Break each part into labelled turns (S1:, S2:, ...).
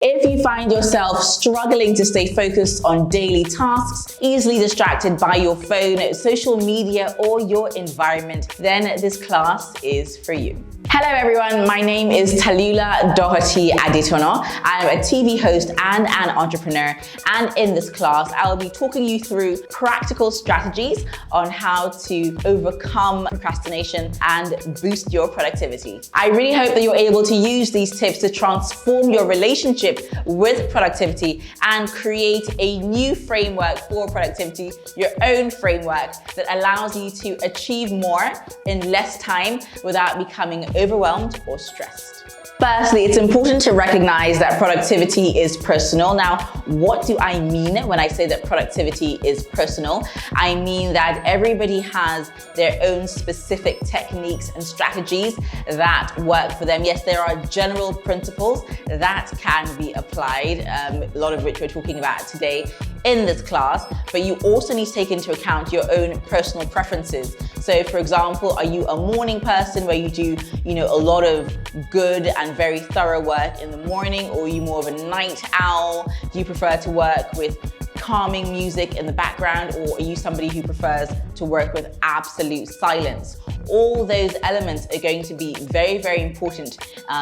S1: If you find yourself struggling to stay focused on daily tasks, easily distracted by your phone, social media, or your environment, then this class is for you. Hello everyone, my name is Tallulah Aditono. I'm a TV host and an entrepreneur, and in this class I'll be talking you through practical strategies on how to overcome procrastination and boost your productivity. I really hope that you're able to use these tips to transform your relationship with productivity and create a new framework for productivity, your own framework that allows you to achieve more in less time without becoming overwhelmed or stressed. Firstly, it's important to recognize that productivity is personal. Now, what do I mean when I say that productivity is personal? I mean that everybody has their own specific techniques and strategies that work for them. Yes, there are general principles that can be applied, a lot of which we're talking about today in this class, but you also need to take into account your own personal preferences. So for example, are you a morning person where you do, a lot of good and very thorough work in the morning, or are you more of a night owl? Do you prefer to work with calming music in the background, or are you somebody who prefers to work with absolute silence? All those elements are going to be very, very important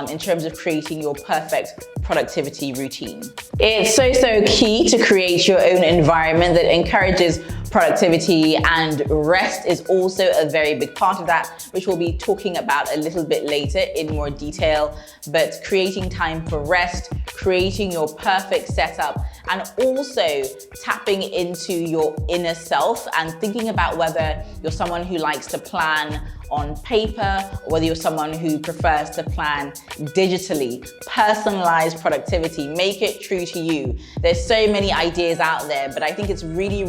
S1: in terms of creating your perfect productivity routine. It's so key to create your own environment that encourages productivity, and rest is also a very big part of that, which we'll be talking about a little bit later in more detail. But creating time for rest, creating your perfect setup, and also tapping into your inner self and thinking about whether you're someone who likes to plan on paper, or whether you're someone who prefers to plan digitally. Personalized productivity, make it true to you. There's so many ideas out there, but I think it's really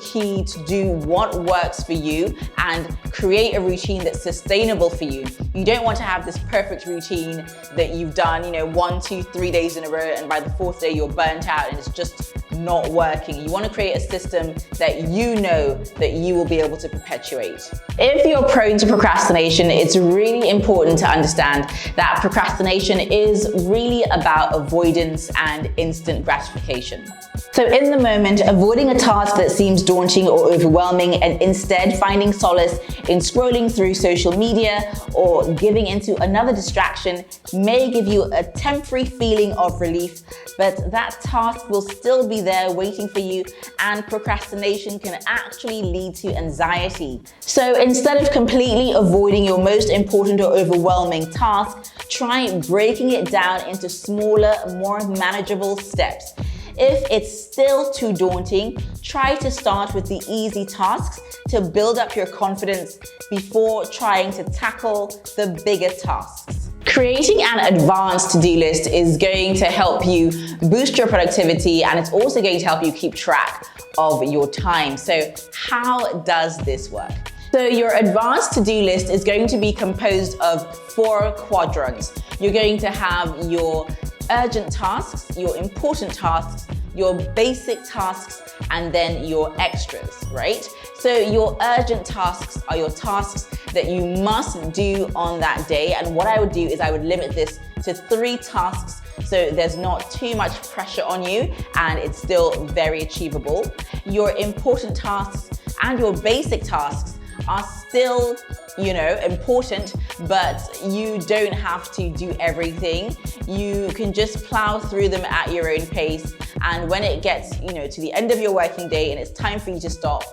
S1: key to do what works for you and create a routine that's sustainable for you. You don't want to have this perfect routine that you've done, 1, 2, 3 days in a row, and by the 4th day you're burnt out and it's just not working. You want to create a system that you know that you will be able to perpetuate. If you're prone to procrastination, it's really important to understand that procrastination is really about avoidance and instant gratification. So in the moment, avoiding a task that seems daunting or overwhelming and instead finding solace in scrolling through social media or giving into another distraction may give you a temporary feeling of relief, but that task will still be there waiting for you, and procrastination can actually lead to anxiety. So instead of completely avoiding your most important or overwhelming task, try breaking it down into smaller, more manageable steps. If it's still too daunting, try to start with the easy tasks to build up your confidence before trying to tackle the bigger tasks. Creating an advanced to-do list is going to help you boost your productivity, and it's also going to help you keep track of your time. So how does this work? So your advanced to-do list is going to be composed of 4 quadrants. You're going to have your urgent tasks, your important tasks, your basic tasks, and then your extras, right? So your urgent tasks are your tasks that you must do on that day. And what I would do is I would limit this to 3 tasks so there's not too much pressure on you and it's still very achievable. Your important tasks and your basic tasks are still, important, but you don't have to do everything. You can just plow through them at your own pace. And when it gets, to the end of your working day and it's time for you to stop,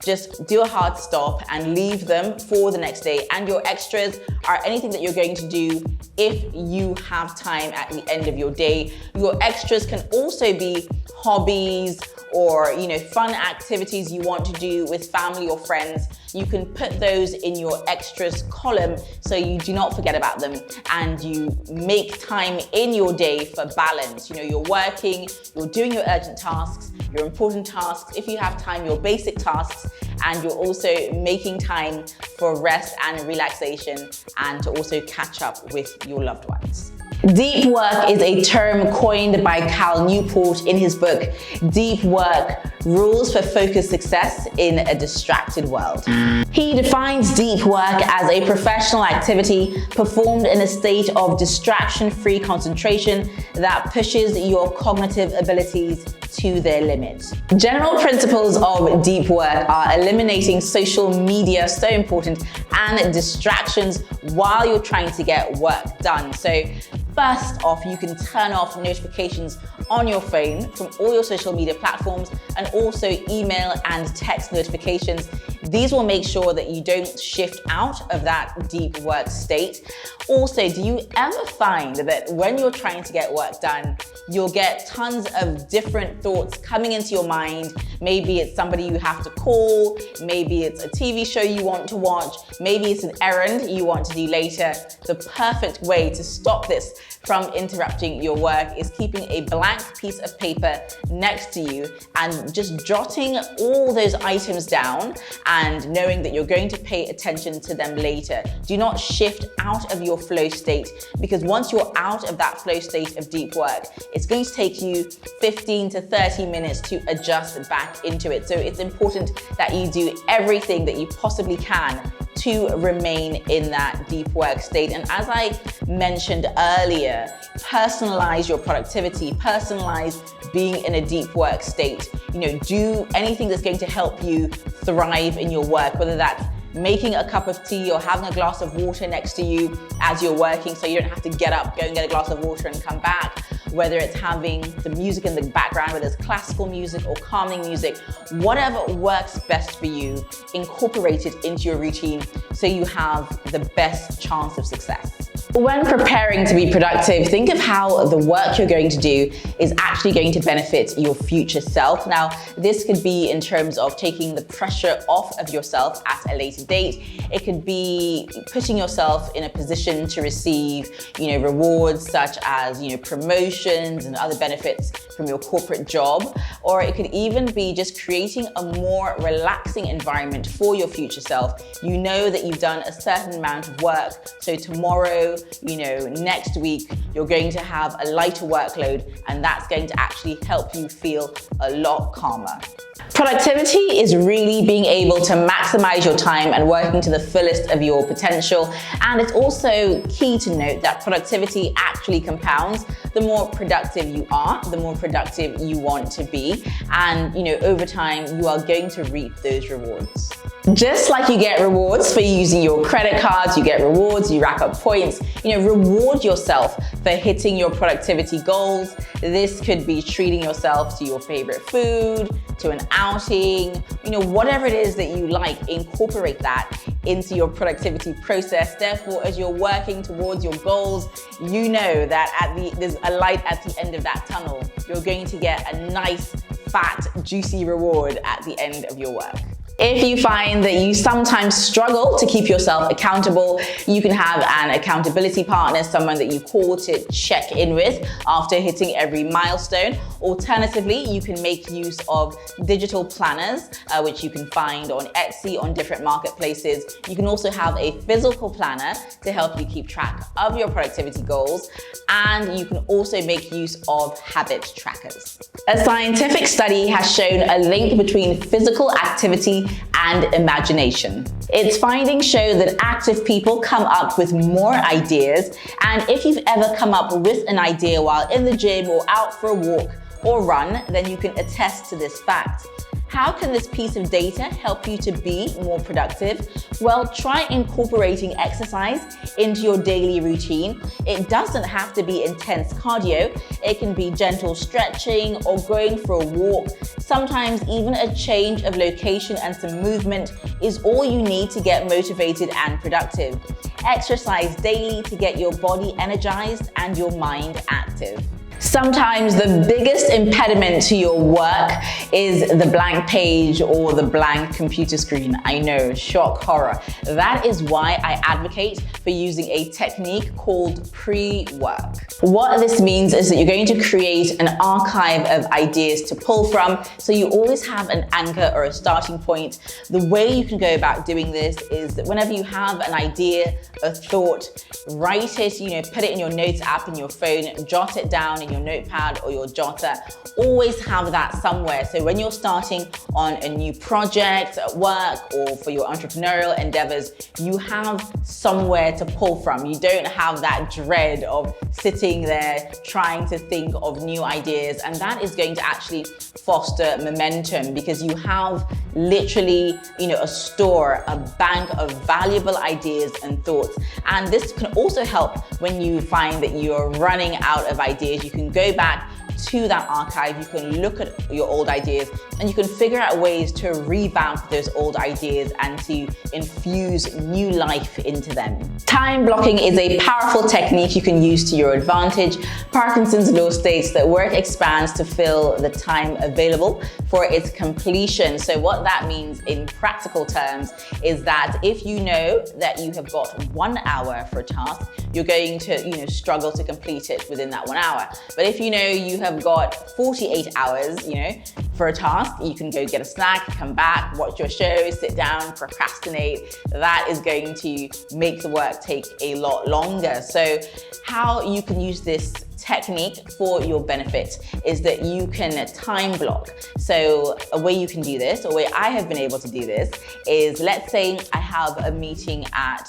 S1: just do a hard stop and leave them for the next day. And your extras are anything that you're going to do if you have time at the end of your day. Your extras can also be hobbies or fun activities you want to do with family or friends. You can put those in your extras column so you do not forget about them, and you make time in your day for balance. You're working, you're doing your urgent tasks, your important tasks, if you have time, your basic tasks, and you're also making time for rest and relaxation, and to also catch up with your loved ones. Deep work is a term coined by Cal Newport in his book, Deep Work: Rules for Focused Success in a Distracted World. He defines deep work as a professional activity performed in a state of distraction-free concentration that pushes your cognitive abilities to their limit. General principles of deep work are eliminating social media, so important, and distractions while you're trying to get work done. So first off, you can turn off notifications on your phone from all your social media platforms and also email and text notifications. These will make sure that you don't shift out of that deep work state. Also, do you ever find that when you're trying to get work done, you'll get tons of different thoughts coming into your mind? Maybe it's somebody you have to call, maybe it's a TV show you want to watch, maybe it's an errand you want to do later. The perfect way to stop this from interrupting your work is keeping a blank piece of paper next to you and just jotting all those items down and knowing that you're going to pay attention to them later. Do not shift out of your flow state, because once you're out of that flow state of deep work, it's going to take you 15 to 30 minutes to adjust back into it. So it's important that you do everything that you possibly can to remain in that deep work state. And as I mentioned earlier, personalize your productivity, personalize being in a deep work state. Do anything that's going to help you thrive in your work, whether that's making a cup of tea or having a glass of water next to you as you're working so you don't have to get up, go and get a glass of water and come back. Whether it's having the music in the background, whether it's classical music or calming music, whatever works best for you, incorporate it into your routine so you have the best chance of success. When preparing to be productive, think of how the work you're going to do is actually going to benefit your future self. Now, this could be in terms of taking the pressure off of yourself at a later date. It could be putting yourself in a position to receive, rewards such as, promotions and other benefits from your corporate job. Or it could even be just creating a more relaxing environment for your future self. You know that you've done a certain amount of work, so tomorrow, next week, you're going to have a lighter workload, and that's going to actually help you feel a lot calmer. Productivity is really being able to maximize your time and working to the fullest of your potential. And it's also key to note that productivity actually compounds. The more productive you are, the more productive you want to be. And, over time, you are going to reap those rewards. Just like you get rewards for using your credit cards, you get rewards, you rack up points, reward yourself for hitting your productivity goals. This could be treating yourself to your favorite food, to an outing, whatever it is that you like, incorporate that into your productivity process. Therefore, as you're working towards your goals, you know that there's a light at the end of that tunnel. You're going to get a nice, fat, juicy reward at the end of your work. If you find that you sometimes struggle to keep yourself accountable, you can have an accountability partner, someone that you call to check in with after hitting every milestone. Alternatively, you can make use of digital planners, which you can find on Etsy, on different marketplaces. You can also have a physical planner to help you keep track of your productivity goals. And you can also make use of habit trackers. A scientific study has shown a link between physical activity and imagination. Its findings show that active people come up with more ideas, and if you've ever come up with an idea while in the gym or out for a walk or run, then you can attest to this fact. How can this piece of data help you to be more productive? Well, try incorporating exercise into your daily routine. It doesn't have to be intense cardio. It can be gentle stretching or going for a walk. Sometimes even a change of location and some movement is all you need to get motivated and productive. Exercise daily to get your body energized and your mind active. Sometimes the biggest impediment to your work is the blank page or the blank computer screen. I know, shock, horror. That is why I advocate for using a technique called pre-work. What this means is that you're going to create an archive of ideas to pull from, so you always have an anchor or a starting point. The way you can go about doing this is that whenever you have an idea, a thought, write it, put it in your notes app in your phone, jot it down in your notepad or your jotter. Always have that somewhere. So when you're starting on a new project at work or for your entrepreneurial endeavors, you have somewhere to pull from. You don't have that dread of sitting there trying to think of new ideas, and that is going to actually foster momentum because you have literally, a store, a bank of valuable ideas and thoughts. And this can also help when you find that you're running out of ideas. You can go back to that archive, you can look at your old ideas and you can figure out ways to revamp those old ideas and to infuse new life into them. Time blocking is a powerful technique you can use to your advantage. Parkinson's law states that work expands to fill the time available for its completion. So what that means in practical terms is that if you know that you have got 1 hour for a task, you're going to struggle to complete it within that 1 hour. But if you have got 48 hours, for a task, you can go get a snack, come back, watch your show, sit down, procrastinate. That is going to make the work take a lot longer. So how you can use this technique for your benefit is that you can time block. So a way you can do this, or a way I have been able to do this, is let's say I have a meeting at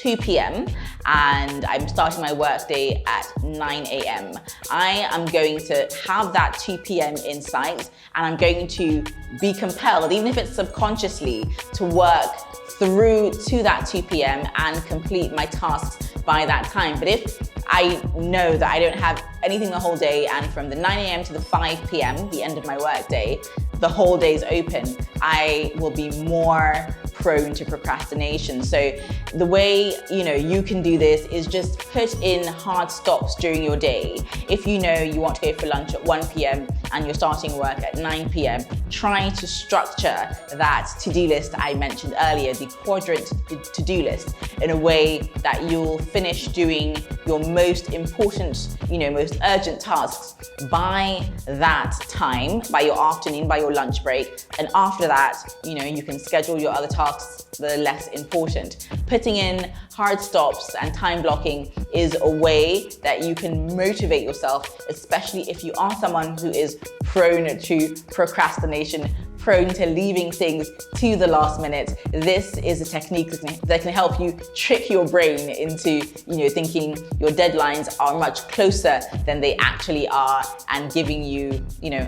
S1: 2 p.m. and I'm starting my workday at 9 a.m. I am going to have that 2 p.m. in sight, and I'm going to be compelled, even if it's subconsciously, to work through to that 2 p.m. and complete my tasks by that time. But if I know that I don't have anything the whole day, and from the 9 a.m. to the 5 p.m., the end of my workday, the whole day is open, I will be more prone to procrastination. So the way you can do this is just put in hard stops during your day. If you want to go for lunch at 1 p.m. and you're starting work at 9 p.m., try to structure that to-do list I mentioned earlier, the quadrant to-do list, in a way that you'll finish doing your most important, most urgent tasks by that time, by your afternoon, by your lunch break. And after that, you can schedule your other tasks that are less important. Putting in hard stops and time blocking is a way that you can motivate yourself, especially if you are someone who is prone to procrastination, prone to leaving things to the last minute. This is a technique that can help you trick your brain into, thinking your deadlines are much closer than they actually are, and giving you,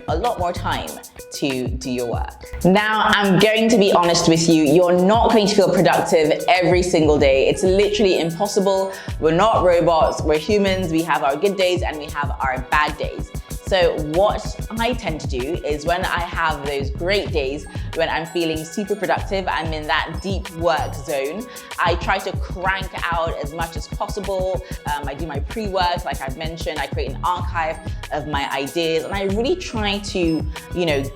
S1: a lot more time to do your work. Now, I'm going to be honest with you, you're not going to feel productive every single day. It's literally impossible. We're not robots, we're humans. We have our good days and we have our bad days. So what I tend to do is, when I have those great days, when I'm feeling super productive, I'm in that deep work zone, I try to crank out as much as possible. I do my pre-work, like I've mentioned, I create an archive of my ideas, and I really try to,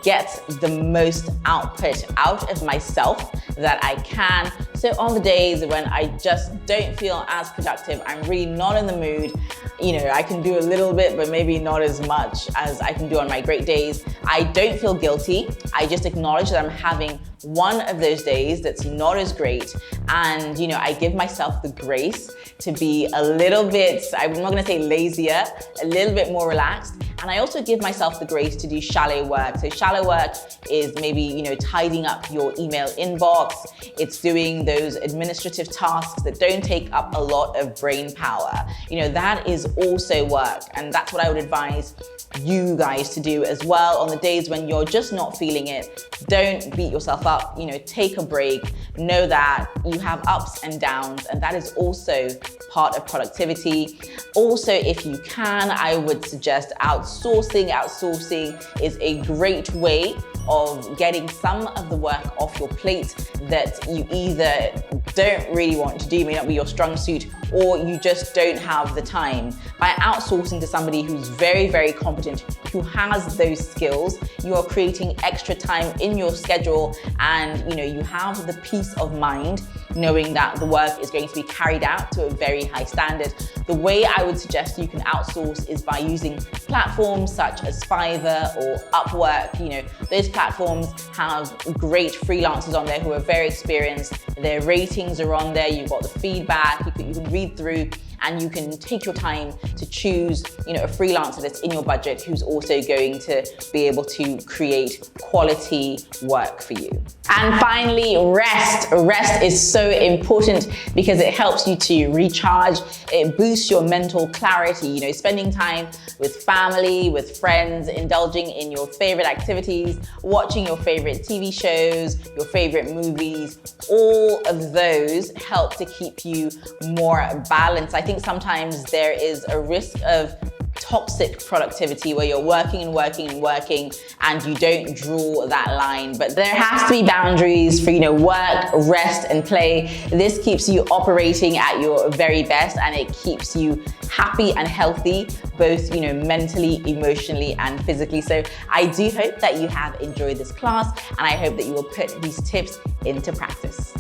S1: get the most output out of myself that I can. So on the days when I just don't feel as productive, I'm really not in the mood, I can do a little bit, but maybe not as much as I can do on my great days, I don't feel guilty. I just acknowledge that I'm having one of those days that's not as great, and I give myself the grace to be a little bit, I'm not going to say lazier, a little bit more relaxed. And I also give myself the grace to do shallow work. So shallow work is maybe, tidying up your email inbox. It's doing those administrative tasks that don't take up a lot of brain power. That is also work. And that's what I would advise you guys to do as well on the days when you're just not feeling it. Don't beat yourself up, take a break. Know that you have ups and downs, and that is also part of productivity. Also, if you can, I would suggest outsourcing outsourcing. Outsourcing is a great way of getting some of the work off your plate that you either don't really want to do, may not be your strong suit, or you just don't have the time. By outsourcing to somebody who's very, very competent, who has those skills, you are creating extra time in your schedule, and you have the peace of mind knowing that the work is going to be carried out to a very high standard. The way I would suggest you can outsource is by using platforms such as Fiverr or Upwork. Those platforms have great freelancers on there who are very experienced. Their ratings are on there. You've got the feedback. You can read through, and you can take your time to choose, a freelancer that's in your budget who's also going to be able to create quality work for you. And finally, rest. Rest is so important because it helps you to recharge. It boosts your mental clarity. Spending time with family, with friends, indulging in your favorite activities, watching your favorite TV shows, your favorite movies, all of those help to keep you more balanced. I think sometimes there is a risk of toxic productivity where you're working and working and working and you don't draw that line. But there has to be boundaries for, work, rest, and play. This keeps you operating at your very best, and it keeps you happy and healthy, both, mentally, emotionally, and physically. So I do hope that you have enjoyed this class, and I hope that you will put these tips into practice.